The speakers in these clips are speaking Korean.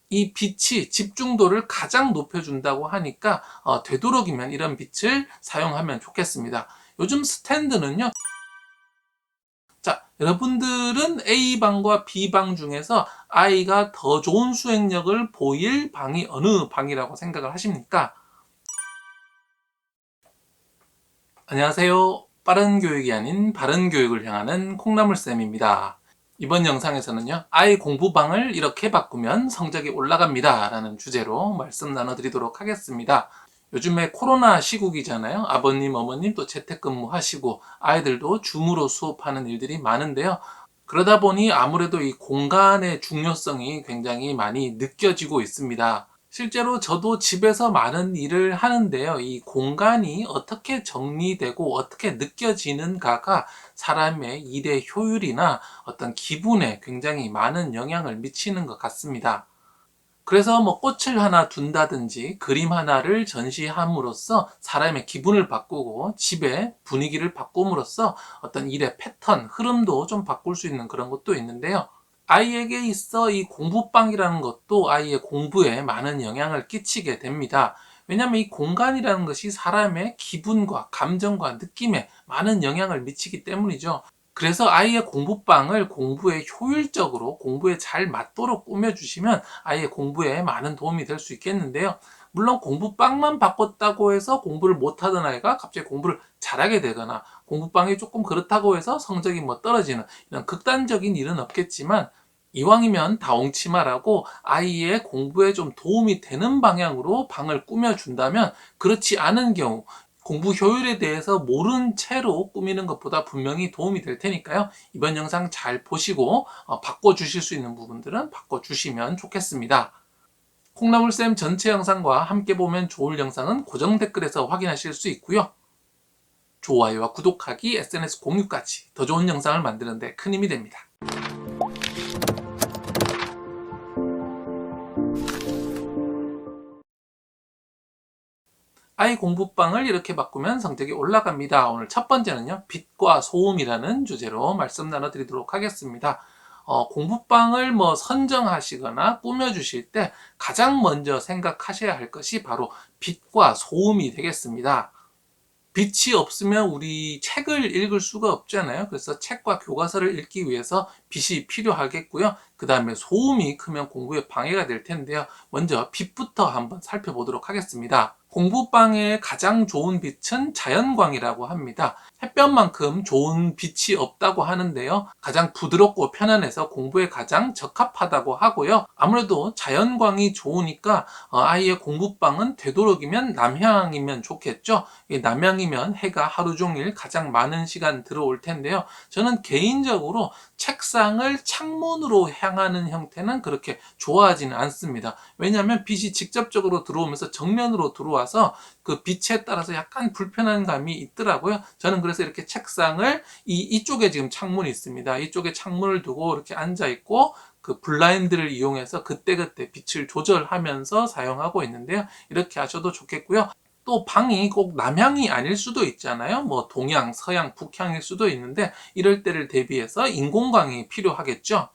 이 빛이 집중도를 가장 높여준다고 하니까 되도록이면 이런 빛을 사용하면 좋겠습니다. 요즘 스탠드는요, 자, 여러분들은 A방과 B방 중에서 아이가 더 좋은 수행력을 보일 방이 어느 방이라고 생각을 하십니까? 안녕하세요. 빠른 교육이 아닌 바른 교육을 향하는 콩나물쌤입니다. 이번 영상에서는요, 아이 공부방을 이렇게 바꾸면 성적이 올라갑니다 라는 주제로 말씀 나눠드리도록 하겠습니다. 요즘에 코로나 시국이잖아요. 아버님, 어머님 또 재택근무 하시고 아이들도 줌으로 수업하는 일들이 많은데요. 그러다 보니 아무래도 이 공간의 중요성이 굉장히 많이 느껴지고 있습니다. 실제로 저도 집에서 많은 일을 하는데요. 이 공간이 어떻게 정리되고 어떻게 느껴지는가가 사람의 일의 효율이나 어떤 기분에 굉장히 많은 영향을 미치는 것 같습니다. 그래서 뭐 꽃을 하나 둔다든지 그림 하나를 전시함으로써 사람의 기분을 바꾸고 집의 분위기를 바꿈으로써 어떤 일의 패턴, 흐름도 좀 바꿀 수 있는 그런 것도 있는데요. 아이에게 있어 이 공부방이라는 것도 아이의 공부에 많은 영향을 끼치게 됩니다. 왜냐하면 이 공간이라는 것이 사람의 기분과 감정과 느낌에 많은 영향을 미치기 때문이죠. 그래서 아이의 공부방을 공부에 효율적으로 공부에 잘 맞도록 꾸며주시면 아이의 공부에 많은 도움이 될 수 있겠는데요. 물론 공부방만 바꿨다고 해서 공부를 못하던 아이가 갑자기 공부를 잘하게 되거나 공부방이 조금 그렇다고 해서 성적이 뭐 떨어지는 이런 극단적인 일은 없겠지만, 이왕이면 다옹치마라고 아이의 공부에 좀 도움이 되는 방향으로 방을 꾸며준다면, 그렇지 않은 경우 공부 효율에 대해서 모른 채로 꾸미는 것보다 분명히 도움이 될 테니까요. 이번 영상 잘 보시고 바꿔주실 수 있는 부분들은 바꿔주시면 좋겠습니다. 콩나물쌤 전체 영상과 함께 보면 좋을 영상은 고정 댓글에서 확인하실 수 있고요. 좋아요와 구독하기, SNS 공유까지 더 좋은 영상을 만드는 데 큰 힘이 됩니다. 아이 공부방을 이렇게 바꾸면 성적이 올라갑니다. 오늘 첫 번째는요, 빛과 소음이라는 주제로 말씀 나눠드리도록 하겠습니다. 공부방을 뭐 선정하시거나 꾸며주실 때 가장 먼저 생각하셔야 할 것이 바로 빛과 소음이 되겠습니다. 빛이 없으면 우리 책을 읽을 수가 없잖아요. 그래서 책과 교과서를 읽기 위해서 빛이 필요하겠고요. 그 다음에 소음이 크면 공부에 방해가 될 텐데요. 먼저 빛부터 한번 살펴보도록 하겠습니다. 공부방의 가장 좋은 빛은 자연광이라고 합니다. 햇볕만큼 좋은 빛이 없다고 하는데요. 가장 부드럽고 편안해서 공부에 가장 적합하다고 하고요. 아무래도 자연광이 좋으니까 아이의 공부방은 되도록이면 남향이면 좋겠죠. 남향이면 해가 하루 종일 가장 많은 시간 들어올 텐데요. 저는 개인적으로 책상을 창문으로 향하는 형태는 그렇게 좋아하지는 않습니다. 왜냐하면 빛이 직접적으로 들어오면서 정면으로 들어와서 그 빛에 따라서 약간 불편한 감이 있더라고요. 저는 그래서 이렇게 책상을 이쪽에 지금 창문이 있습니다. 이쪽에 창문을 두고 이렇게 앉아 있고 그 블라인드를 이용해서 그때그때 빛을 조절하면서 사용하고 있는데요. 이렇게 하셔도 좋겠고요. 또 방이 꼭 남향이 아닐 수도 있잖아요. 뭐 동향, 서향, 북향일 수도 있는데 이럴 때를 대비해서 인공광이 필요하겠죠.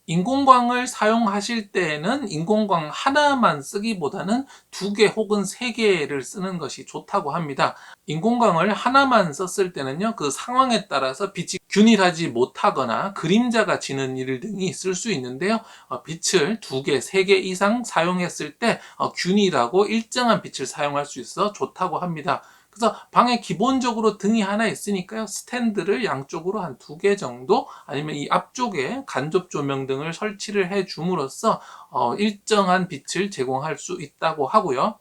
인공광을 사용하실 때에는 인공광 하나만 쓰기보다는 두 개 혹은 세 개를 쓰는 것이 좋다고 합니다. 인공광을 하나만 썼을 때는요, 그 상황에 따라서 빛이 균일하지 못하거나 그림자가 지는 일 등이 있을 수 있는데요. 빛을 두 개, 세 개 이상 사용했을 때 균일하고 일정한 빛을 사용할 수 있어 좋다고 합니다. 그래서 방에 기본적으로 등이 하나 있으니까요. 스탠드를 양쪽으로 한 두 개 정도, 아니면 이 앞쪽에 간접 조명 등을 설치를 해 줌으로써 일정한 빛을 제공할 수 있다고 하고요.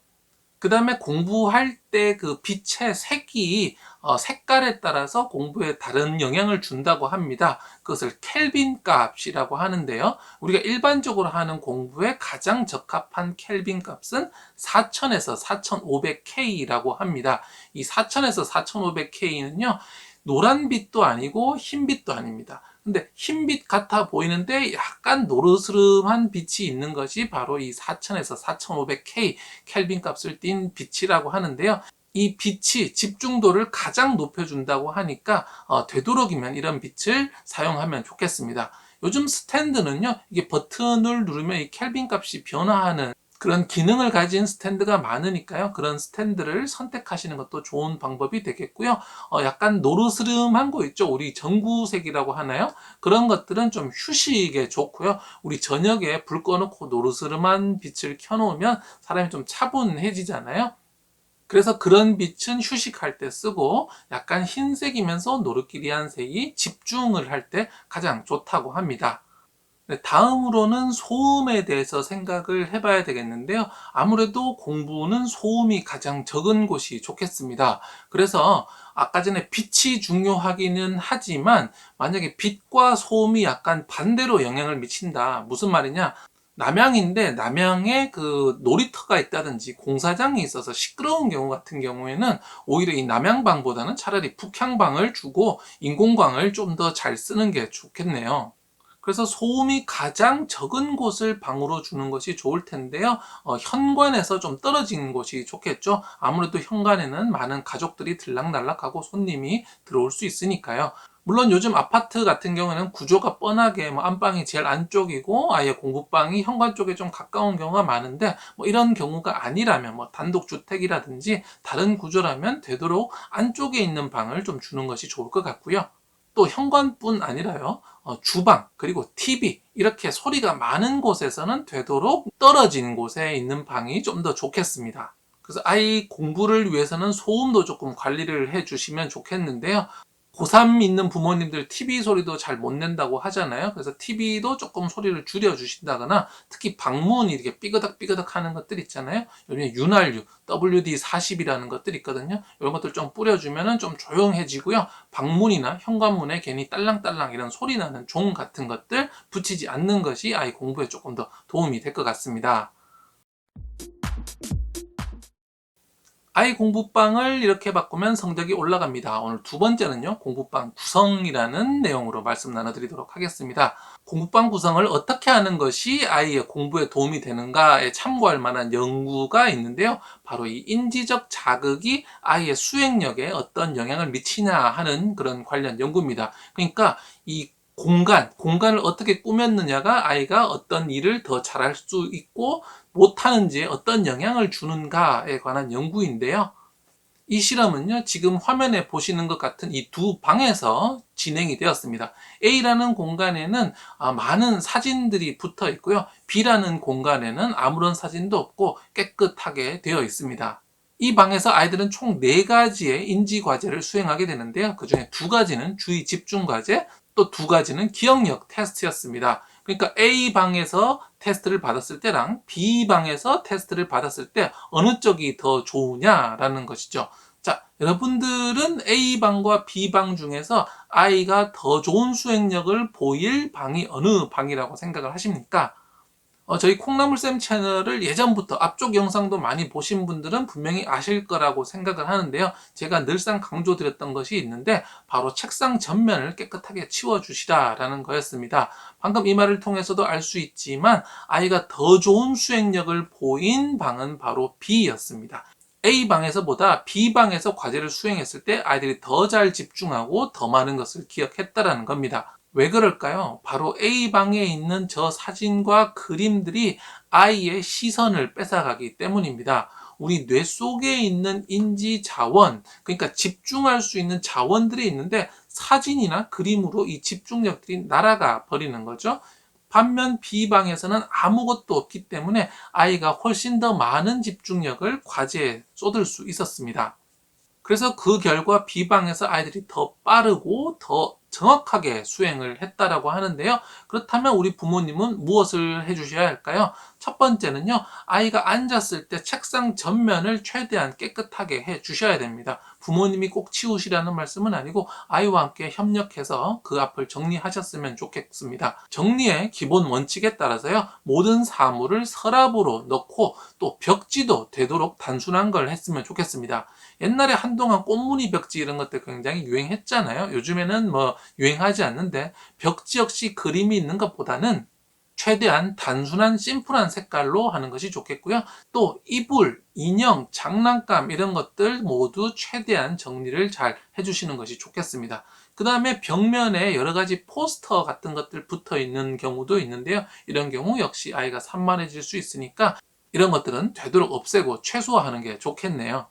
그 다음에 공부할 때 그 빛의 색이 색깔에 따라서 공부에 다른 영향을 준다고 합니다. 그것을 켈빈 값이라고 하는데요. 우리가 일반적으로 하는 공부에 가장 적합한 켈빈 값은 4000에서 4500K라고 합니다. 이 4000에서 4500K는요, 노란빛도 아니고 흰빛도 아닙니다. 근데 흰빛 같아 보이는데 약간 노르스름한 빛이 있는 것이 바로 이 4000에서 4500K 켈빈 값을 띤 빛이라고 하는데요. 이 빛이 집중도를 가장 높여준다고 하니까 되도록이면 이런 빛을 사용하면 좋겠습니다. 요즘 스탠드는요, 이게 버튼을 누르면 이 켈빈 값이 변화하는 그런 기능을 가진 스탠드가 많으니까요. 그런 스탠드를 선택하시는 것도 좋은 방법이 되겠고요. 약간 노르스름한 거 있죠. 우리 전구색이라고 하나요? 그런 것들은 좀 휴식에 좋고요. 우리 저녁에 불 꺼놓고 노르스름한 빛을 켜놓으면 사람이 좀 차분해지잖아요. 그래서 그런 빛은 휴식할 때 쓰고 약간 흰색이면서 노르끼리한 색이 집중을 할 때 가장 좋다고 합니다. 네, 다음으로는 소음에 대해서 생각을 해봐야 되겠는데요. 아무래도 공부는 소음이 가장 적은 곳이 좋겠습니다. 그래서 아까 전에 빛이 중요하기는 하지만 만약에 빛과 소음이 약간 반대로 영향을 미친다. 무슨 말이냐? 남양인데 남양에 그 놀이터가 있다든지 공사장이 있어서 시끄러운 경우 같은 경우에는 오히려 이 남양방보다는 차라리 북향방을 주고 인공광을 좀 더 잘 쓰는 게 좋겠네요. 그래서 소음이 가장 적은 곳을 방으로 주는 것이 좋을 텐데요. 현관에서 좀 떨어진 곳이 좋겠죠. 아무래도 현관에는 많은 가족들이 들락날락하고 손님이 들어올 수 있으니까요. 물론 요즘 아파트 같은 경우에는 구조가 뻔하게 뭐 안방이 제일 안쪽이고 아예 공부방이 현관 쪽에 좀 가까운 경우가 많은데 뭐 이런 경우가 아니라면 뭐 단독주택이라든지 다른 구조라면 되도록 안쪽에 있는 방을 좀 주는 것이 좋을 것 같고요. 또 현관뿐 아니라요. 주방 그리고 TV 이렇게 소리가 많은 곳에서는 되도록 떨어진 곳에 있는 방이 좀 더 좋겠습니다. 그래서 아이 공부를 위해서는 소음도 조금 관리를 해 주시면 좋겠는데요. 고3 있는 부모님들 TV 소리도 잘 못 낸다고 하잖아요. 그래서 TV도 조금 소리를 줄여 주신다거나 특히 방문 이렇게 삐그덕삐그덕 하는 것들 있잖아요. 요즘에 윤활유, WD-40이라는 것들이 있거든요. 이런 것들 좀 뿌려주면 좀 조용해지고요. 방문이나 현관문에 괜히 딸랑딸랑 이런 소리 나는 종 같은 것들 붙이지 않는 것이 아이 공부에 조금 더 도움이 될 것 같습니다. 아이 공부방을 이렇게 바꾸면 성적이 올라갑니다. 오늘 두 번째는요, 공부방 구성이라는 내용으로 말씀 나눠드리도록 하겠습니다. 공부방 구성을 어떻게 하는 것이 아이의 공부에 도움이 되는가에 참고할 만한 연구가 있는데요. 바로 이 인지적 자극이 아이의 수행력에 어떤 영향을 미치냐 하는 그런 관련 연구입니다. 그러니까 이 공간을 어떻게 꾸몄느냐가 아이가 어떤 일을 더 잘할 수 있고 못하는지에 어떤 영향을 주는가에 관한 연구인데요. 이 실험은요, 지금 화면에 보시는 것 같은 이 두 방에서 진행이 되었습니다. A라는 공간에는 많은 사진들이 붙어 있고요. B라는 공간에는 아무런 사진도 없고 깨끗하게 되어 있습니다. 이 방에서 아이들은 총 4가지의 인지 과제를 수행하게 되는데요. 그 중에 2가지는 주의 집중 과제, 또 2가지는 기억력 테스트였습니다. 그러니까 A방에서 테스트를 받았을 때랑 B방에서 테스트를 받았을 때 어느 쪽이 더 좋으냐라는 것이죠. 자, 여러분들은 A방과 B방 중에서 아이가 더 좋은 수행력을 보일 방이 어느 방이라고 생각을 하십니까? 저희 콩나물쌤 채널을 예전부터 앞쪽 영상도 많이 보신 분들은 분명히 아실 거라고 생각을 하는데요. 제가 늘상 강조드렸던 것이 있는데 바로 책상 전면을 깨끗하게 치워주시라라는 거였습니다. 방금 이 말을 통해서도 알 수 있지만 아이가 더 좋은 수행력을 보인 방은 바로 B였습니다. A방에서보다 B방에서 과제를 수행했을 때 아이들이 더 잘 집중하고 더 많은 것을 기억했다라는 겁니다. 왜 그럴까요? 바로 A방에 있는 저 사진과 그림들이 아이의 시선을 뺏어가기 때문입니다. 우리 뇌 속에 있는 인지 자원, 그러니까 집중할 수 있는 자원들이 있는데 사진이나 그림으로 이 집중력들이 날아가 버리는 거죠. 반면 B방에서는 아무것도 없기 때문에 아이가 훨씬 더 많은 집중력을 과제에 쏟을 수 있었습니다. 그래서 그 결과 B방에서 아이들이 더 빠르고 더 정확하게 수행을 했다라고 하는데요. 그렇다면 우리 부모님은 무엇을 해주셔야 할까요? 첫 번째는요, 아이가 앉았을 때 책상 전면을 최대한 깨끗하게 해주셔야 됩니다. 부모님이 꼭 치우시라는 말씀은 아니고 아이와 함께 협력해서 그 앞을 정리하셨으면 좋겠습니다. 정리의 기본 원칙에 따라서요, 모든 사물을 서랍으로 넣고 또 벽지도 되도록 단순한 걸 했으면 좋겠습니다. 옛날에 한동안 꽃무늬 벽지 이런 것들 굉장히 유행했잖아요. 요즘에는 뭐 유행하지 않는데 벽지 역시 그림이 있는 것보다는 최대한 단순한 심플한 색깔로 하는 것이 좋겠고요. 또 이불, 인형, 장난감 이런 것들 모두 최대한 정리를 잘 해주시는 것이 좋겠습니다. 그 다음에 벽면에 여러 가지 포스터 같은 것들 붙어 있는 경우도 있는데요. 이런 경우 역시 아이가 산만해질 수 있으니까 이런 것들은 되도록 없애고 최소화하는 게 좋겠네요.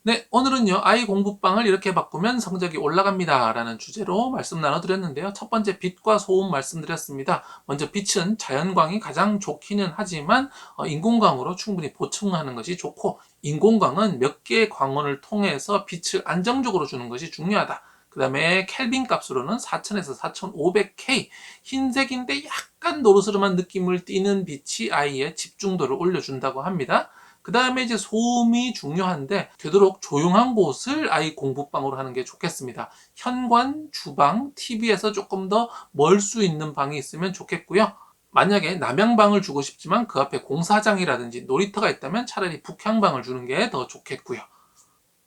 네, 오늘은요, 아이 공부방을 이렇게 바꾸면 성적이 올라갑니다. 라는 주제로 말씀 나눠드렸는데요. 첫 번째, 빛과 소음 말씀드렸습니다. 먼저 빛은 자연광이 가장 좋기는 하지만 인공광으로 충분히 보충하는 것이 좋고, 인공광은 몇 개의 광원을 통해서 빛을 안정적으로 주는 것이 중요하다. 그 다음에 켈빈 값으로는 4000에서 4500K, 흰색인데 약간 노르스름한 느낌을 띠는 빛이 아이의 집중도를 올려준다고 합니다. 그 다음에 이제 소음이 중요한데 되도록 조용한 곳을 아이 공부방으로 하는 게 좋겠습니다. 현관, 주방, TV에서 조금 더 멀 수 있는 방이 있으면 좋겠고요. 만약에 남향방을 주고 싶지만 그 앞에 공사장이라든지 놀이터가 있다면 차라리 북향방을 주는 게 더 좋겠고요.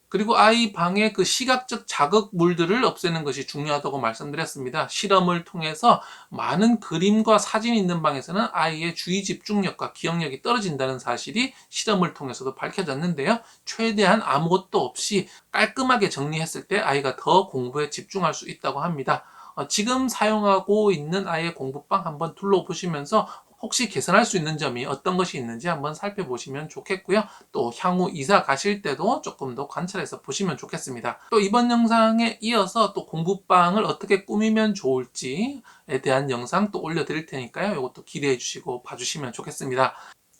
그리고 아이 방의 그 시각적 자극물들을 없애는 것이 중요하다고 말씀드렸습니다. 실험을 통해서 많은 그림과 사진이 있는 방에서는 아이의 주의 집중력과 기억력이 떨어진다는 사실이 실험을 통해서도 밝혀졌는데요. 최대한 아무것도 없이 깔끔하게 정리했을 때 아이가 더 공부에 집중할 수 있다고 합니다. 지금 사용하고 있는 아이의 공부방 한번 둘러보시면서 혹시 개선할 수 있는 점이 어떤 것이 있는지 한번 살펴보시면 좋겠고요. 또 향후 이사 가실 때도 조금 더 관찰해서 보시면 좋겠습니다. 또 이번 영상에 이어서 또 공부방을 어떻게 꾸미면 좋을지에 대한 영상 또 올려드릴 테니까요. 이것도 기대해 주시고 봐주시면 좋겠습니다.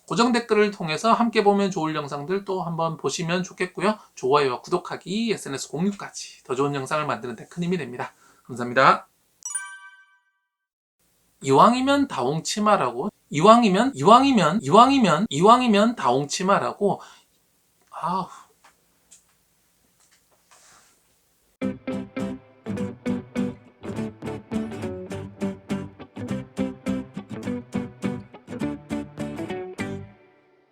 고정 댓글을 통해서 함께 보면 좋을 영상들 또 한번 보시면 좋겠고요. 좋아요와 구독하기, SNS 공유까지 더 좋은 영상을 만드는 데 큰 힘이 됩니다. 감사합니다. 이왕이면 다홍치마라고 이왕이면 다홍치마라고 아